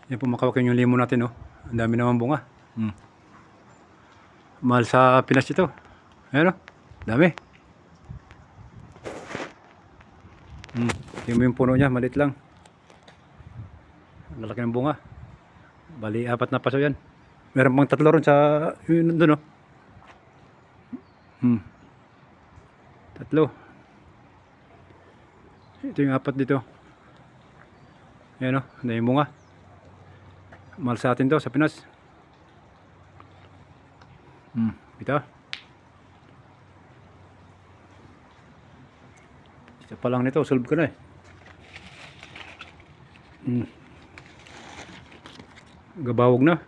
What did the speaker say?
Yan po makawakin yung limon natin, oh. Ang dami naman bunga. Mahal sa Pinas ito. Ayan, oh. Dami. Tingnan mo yung puno niya, maliit lang. Ang lalaki ng bunga. Bali, 4 na paso yan. Meron pang 3 ron sa yun doon, oh. 3. Ito yung 4 dito. Ayan, oh, na yung bunga. Mahal sa atin to sa Pinas. Ito. Isa pa lang nito, solve ko na eh. Gabawog na.